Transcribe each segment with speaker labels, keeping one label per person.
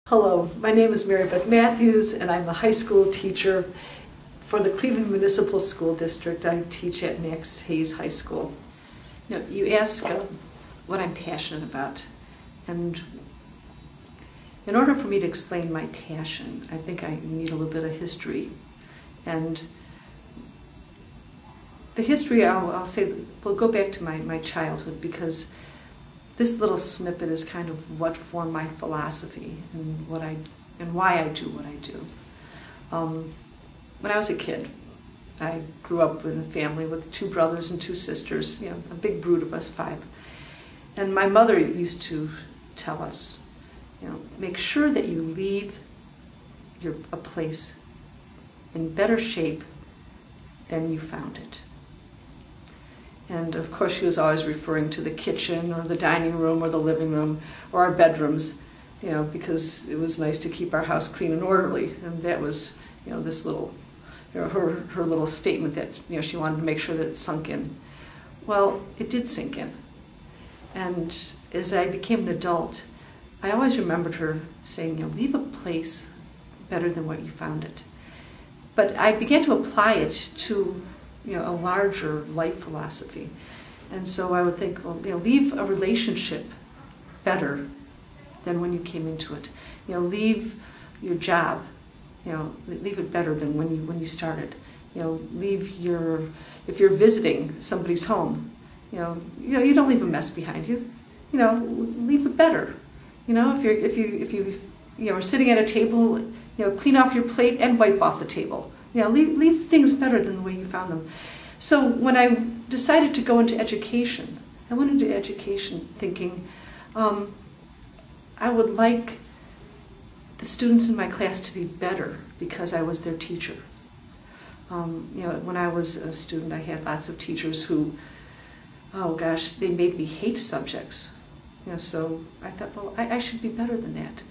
Speaker 1: Hello, my name is Mary Beth Matthews and I'm a high school teacher for the Cleveland Municipal School District. I teach at Max Hayes High School. Now, you ask what I'm passionate about, and in order for me to explain my passion, I think I need a little bit of history. And the history, I'll say, will go back to my childhood, because this little snippet is kind of what formed my philosophy and why I do what I do. When I was a kid, I grew up in a family with 2 brothers and 2 sisters, a big brood of us 5. And my mother used to tell us, make sure that you leave a place in better shape than you found it. And of course she was always referring to the kitchen or the dining room or the living room or our bedrooms, because it was nice to keep our house clean and orderly. And that was, this little, her little statement that, she wanted to make sure that it sunk in. Well, it did sink in. And as I became an adult, I always remembered her saying, leave a place better than what you found it. But I began to apply it to a larger life philosophy. And so I would think, leave a relationship better than when you came into it. Leave your job, leave it better than when you started. Leave if you're visiting somebody's home, you don't leave a mess behind you. Leave it better. If you are sitting at a table, clean off your plate and wipe off the table. Leave things better than the way you found them. So when I decided to go into education, I went into education thinking I would like the students in my class to be better because I was their teacher. When I was a student, I had lots of teachers who, oh gosh, they made me hate subjects. So I thought, well, I should be better than that.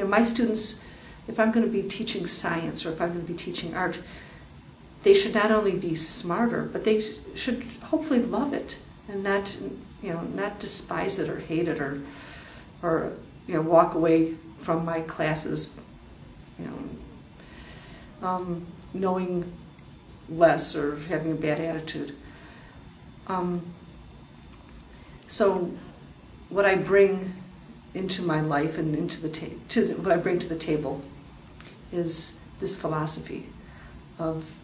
Speaker 1: My students, if I'm going to be teaching science or if I'm going to be teaching art, they should not only be smarter, but they should hopefully love it and not despise it or hate it or walk away from my classes, knowing less or having a bad attitude. So what I bring into my life and what I bring to the table is this philosophy of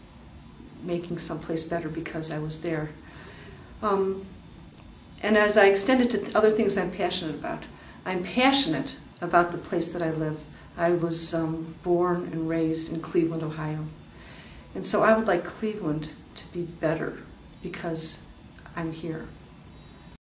Speaker 1: making someplace better because I was there. And as I extend it to other things I'm passionate about the place that I live. I was born and raised in Cleveland, Ohio. And so I would like Cleveland to be better because I'm here.